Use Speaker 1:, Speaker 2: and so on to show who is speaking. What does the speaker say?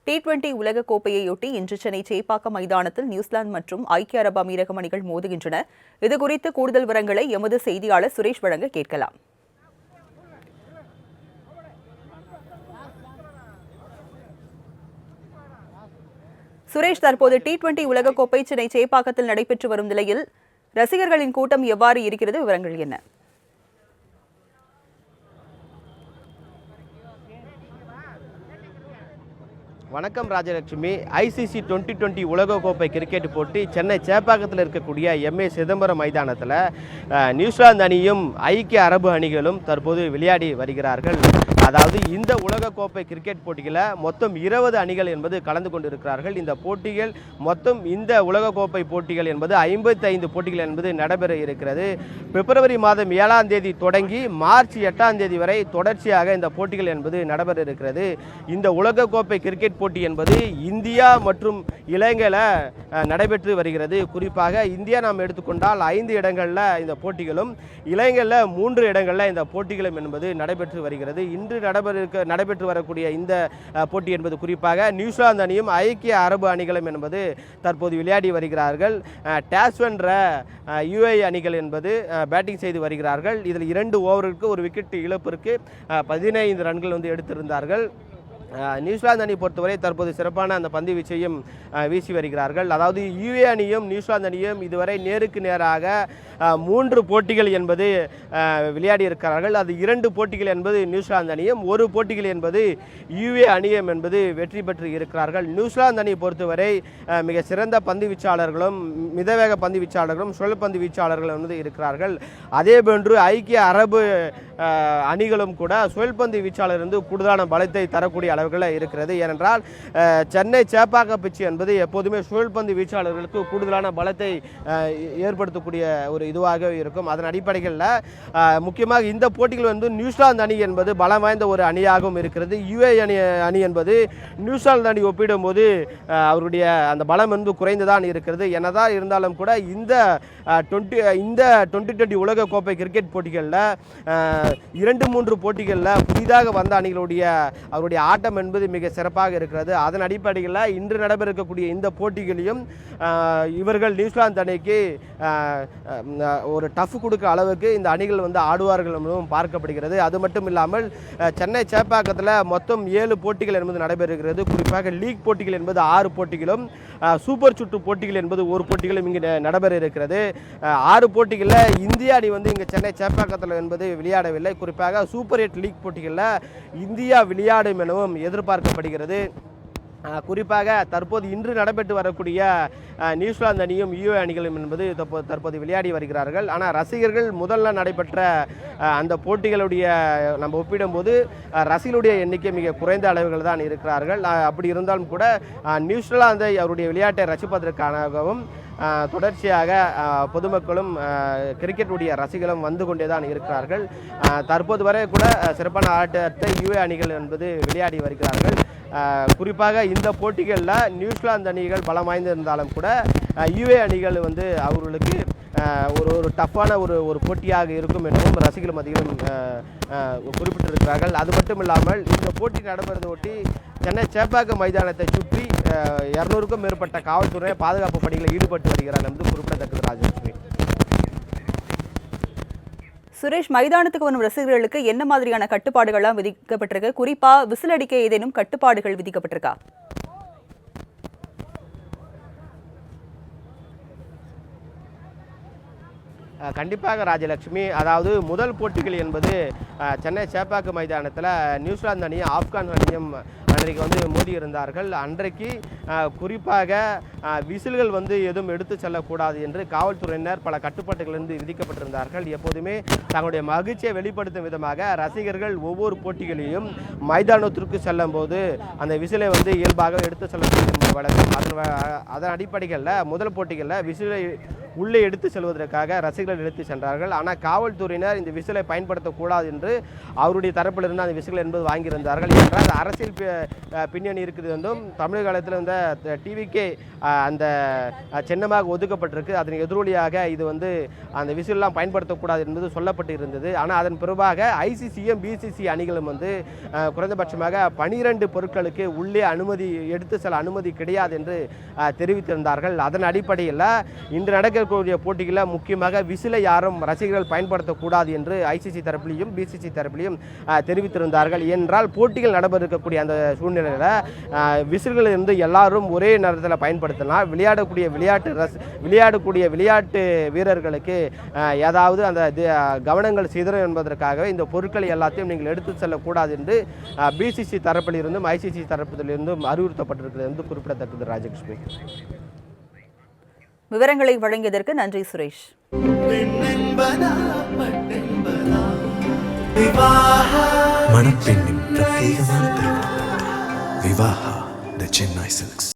Speaker 1: T20 உலகக் கோப்பையொட்டி இன்று சென்னை சேப்பாக்கம் மைதானத்தில் நியூசிலாந்து மற்றும் ஐக்கிய அரபு அமீரகம் அணிகள் மோதுகின்றன. இதுகுறித்து கூடுதல் விவரங்களை எமது செய்தியாளர் சுரேஷ் வழங்க கேட்கலாம். சுரேஷ், தற்போது T20 உலகக் கோப்பை சென்னை சேப்பாக்கத்தில் நடைபெற்று வரும் நிலையில் ரசிகர்களின் கூட்டம் எவ்வாறு இருக்கிறது? விவரங்கள் என்ன?
Speaker 2: வணக்கம் ராஜலட்சுமி. ICC 2020 உலகக்கோப்பை கிரிக்கெட் போட்டி சென்னை சேப்பாக்கத்தில் இருக்கக்கூடிய MA சிதம்பரம் மைதானத்தில் நியூசிலாந்து அணியும் ஐக்கிய அரபு அணிகளும் தற்போது விளையாடி வருகிறார்கள். அதாவது இந்த உலகக்கோப்பை கிரிக்கெட் போட்டியில் மொத்தம் 20 அணிகள் என்பது கலந்து கொண்டிருக்கிறார்கள். இந்த போட்டிகள் மொத்தம் இந்த உலகக்கோப்பை போட்டிகள் என்பது 55 போட்டிகள் என்பது நடைபெற இருக்கிறது. பிப்ரவரி மாதம் 7ஆம் தேதி தொடங்கி மார்ச் 8ஆம் தேதி வரை தொடர்ச்சியாக இந்த போட்டிகள் என்பது நடைபெற இருக்கிறது. இந்த உலகக்கோப்பை கிரிக்கெட் போட்டி என்பது இந்தியா மற்றும் இலங்கையில் நடைபெற்று வருகிறது. குறிப்பாக இந்தியா நாம் எடுத்துக்கொண்டால் 5 இடங்களில் இந்த போட்டிகளும், இலங்கையில் 3 இடங்களில் இந்த போட்டிகளும் என்பது நடைபெற்று வருகிறது. இன்று நடைபெற்று வரக்கூடிய இந்த போட்டி என்பது குறிப்பாக நியூசிலாந்து அணியும் ஐக்கிய அரபு அணிகளும் என்பது தற்போது விளையாடி வருகிறார்கள். டாஸ் வென்ற UAE அணிகள் என்பது பேட்டிங் செய்து வருகிறார்கள். இதில் 2 ஓவருக்கு ஒரு விக்கெட் இழப்பிற்கு 15 ரன்கள் வந்து எடுத்திருந்தார்கள். நியூசிலாந்து அணி பொறுத்தவரை தற்போது சிறப்பான அந்த பந்து வீச்சையும் வீசி வருகிறார்கள். அதாவது UAE அணியும் நியூசிலாந்து அணியும் இதுவரை நேருக்கு நேராக 3 போட்டிகள் என்பது விளையாடி இருக்கிறார்கள். அது 2 போட்டிகள் என்பது நியூசிலாந்து அணியும், 1 போட்டிகள் என்பது UAE அணியும் என்பது வெற்றி பெற்று இருக்கிறார்கள். நியூசிலாந்து அணியை பொறுத்தவரை மிக சிறந்த பந்து வீச்சாளர்களும் மிதவேக பந்து வீச்சாளர்களும் சுழல் பந்து வீச்சாளர்களும் வந்து இருக்கிறார்கள். அதேபோன்று ஐக்கிய அரபு அணிகளும் கூட சுழல் பந்து வீச்சாளர் இருந்து கூடுதலான பலத்தை தரக்கூடிய அளவுகளில் இருக்கிறது. ஏனென்றால் சென்னை சேப்பாக்க பிச்சு என்பது எப்போதுமே சுழல் பந்து வீச்சாளர்களுக்கு கூடுதலான பலத்தை ஏற்படுத்தக்கூடிய ஒரு இதுவாக இருக்கும். அதன் அடிப்படையில் முக்கியமாக இந்த போட்டிகள் வந்து நியூசிலாந்து அணி என்பது பலம் வாய்ந்த ஒரு அணியாகவும் இருக்கிறது. UAE அணி என்பது நியூசிலாந்து அணி ஒப்பிடும்போது அவருடைய அந்த பலம் வந்து குறைந்துதான் இருக்கிறது. என்னதான் இருந்தாலும் கூட இந்த 2020 உலக கோப்பை கிரிக்கெட் போட்டிகளில் 2-3 போட்டிகளில் புதிதாக வந்த அணிகளுடைய அவருடைய ஆட்டம் என்பது மிக சிறப்பாக இருக்கிறது. அதன் அடிப்படையில் இன்று நடைபெற இருக்கக்கூடிய இந்த போட்டிகளையும் இவர்கள் நியூசிலாந்து அணிக்கு ஒரு டஃப் கொடுக்க அளவுக்கு இந்த அணிகள் வந்து ஆடுவார்கள் என்பதும் பார்க்கப்படுகிறது. அது மட்டும் இல்லாமல் சென்னை சேப்பாக்கத்தில் மொத்தம் 7 போட்டிகள் என்பது நடைபெறுகிறது. குறிப்பாக லீக் போட்டிகள் என்பது 6 போட்டிகளும், சூப்பர் சுற்று போட்டிகள் என்பது 1 போட்டிகளும் இங்கு நடைபெற இருக்கிறது. 6 போட்டிகளில் இந்திய அணி வந்து இங்கே சென்னை சேப்பாக்கத்தில் என்பது விளையாடவில்லை. குறிப்பாக சூப்பர் 8 லீக் போட்டிகளில் இந்தியா விளையாடும் எனவும் எதிர்பார்க்கப்படுகிறது. குறிப்பாக தற்போது இன்று நடைபெற்று வரக்கூடிய நியூசிலாந்து அணியும் UAE அணிகளும் என்பது தற்போது விளையாடி வருகிறார்கள். ஆனால் ரசிகர்கள் முதல்ல நடைபெற்ற அந்த போட்டிகளுடைய நம்ம ஒப்பிடும்போது ரசிகர்களுடைய எண்ணிக்கை மிக குறைந்த அளவுகள் தான் இருக்கிறார்கள். அப்படி இருந்தாலும் கூட நியூசிலாந்தை அவருடைய விளையாட்டை ரசிப்பதற்காகவும் தொடர்ச்சியாக பொதுமக்களும் கிரிக்கெட்டுடைய ரசிகர்களும் வந்து கொண்டே தான் இருக்கிறார்கள். தற்போது வரை கூட சிறப்பான ஆட்டத்தை UAE அணிகள் என்பது விளையாடி வருகிறார்கள். குறிப்பாக இந்த போட்டிகளில் நியூசிலாந்து அணிகள் பலம் வாய்ந்திருந்தாலும் கூட UAE அணிகள் வந்து அவர்களுக்கு ஒரு டஃப்பான ஒரு போட்டியாக இருக்கும் எனவும் ரசிகர்கள் மத்தியிலும் குறிப்பிட்டிருக்கிறார்கள். அது மட்டும் இல்லாமல் இந்த போட்டி நடைபெறுவதை ஒட்டி சென்னை சேப்பாக்கம் மைதானத்தை சுற்றி 200க்கும் மேற்பட்ட காவல்துறை பாதுகாப்பு பணிகளில் ஈடுபட்டு வருகிறார்கள் என்பது குறிப்பிடத்தக்கது. ராஜலட்சுமி.
Speaker 1: சுரேஷ், மைதானத்துக்கு வரும் ரசிகர்களுக்கு என்ன மாதிரியான கட்டுப்பாடுகள்லாம் விதிக்கப்பட்டிருக்கு? குறிப்பா விசில் அடிக்க ஏதேனும் கட்டுப்பாடுகள் விதிக்கப்பட்டிருக்கா?
Speaker 2: கண்டிப்பாக ராஜலட்சுமி. அதாவது முதல் போட்டிகள் என்பது சென்னை சேப்பாக்கம் மைதானத்தில் நியூசிலாந்து அணியும் ஆப்கான் அணியும் அன்றைக்கு வந்து மோதி இருந்தார்கள். அன்றைக்கு குறிப்பாக விசில்கள் வந்து எதுவும் எடுத்து செல்லக்கூடாது என்று காவல்துறையினர் பல கட்டுப்பாடுகள் இருந்து விதிக்கப்பட்டிருந்தார்கள். எப்போதுமே தங்களுடைய மகிழ்ச்சியை வெளிப்படுத்தும் விதமாக ரசிகர்கள் ஒவ்வொரு போட்டிகளையும் மைதானத்திற்கு செல்லும் போது அந்த விசிலை வந்து இயல்பாக எடுத்து செல்லக்கூடிய வழக்கம். அதன் அடிப்படைகளில் முதல் போட்டிகளில் விசிலை உள்ளே எடுத்து செல்வதற்காக ரசிகர்கள் எடுத்து சென்றார்கள். ஆனால் காவல்துறையினர் இந்த விசிலை பயன்படுத்தக்கூடாது என்று அவருடைய தரப்பிலிருந்து அந்த விசில் என்பது வாங்கியிருந்தார்கள். என்றால் அரசியல் பின்னணி இருக்குது என்றும் தமிழக காலத்தில் இந்த டிவிக்கே அந்த சின்னமாக ஒதுக்கப்பட்டிருக்கு. அதன் எதிரொலியாக இது வந்து அந்த விசிலெலாம் பயன்படுத்தக்கூடாது என்பது சொல்லப்பட்டு இருந்தது. ஆனால் அதன் பிறகாக ஐசிசியும் பிசிசி அணிகளும் வந்து குறைந்தபட்சமாக 12 பொருட்களுக்கு உள்ளே எடுத்து செல்ல அனுமதி கிடையாது என்று தெரிவித்திருந்தார்கள். அதன் அடிப்படையில் இன்று நடக்கக்கூடிய போட்டிகளில் முக்கியமாக விசிலை யாரும் ரசிகர்கள் பயன்படுத்தக்கூடாது என்று ஐசிசி தரப்பிலையும் பிசிசி தரப்பிலையும் தெரிவித்திருந்தார்கள். என்றால் போட்டிகள் நடைபெற இருக்கக்கூடிய அந்த சூழ்நிலையில் விசில்கள் இருந்து எல்லாரும் ஒரே நேரத்தில் பயன்படுத்தலாம். விளையாடக்கூடிய விளையாட்டு வீரர்களுக்கு ஏதாவது அந்த கவனங்கள் சிதறும் என்பதற்காகவே இந்த பொருட்களை எல்லாத்தையும் நீங்கள் எடுத்து செல்லக்கூடாது என்று பிசிசி தரப்பிலிருந்தும் ஐசிசி தரப்பிலிருந்தும் அறிவுறுத்தப்பட்டிருக்கிறது என்று குறிப்பிடத்தக்கது. ராஜலட்சுமி,
Speaker 1: விவரங்களை வழங்கியதற்கு நன்றி சுரேஷ்.
Speaker 3: மணப்பெண்ணின் பிரத்யேகமான திருமணம் விவாஹா தி சென்னை சில்க்ஸ்.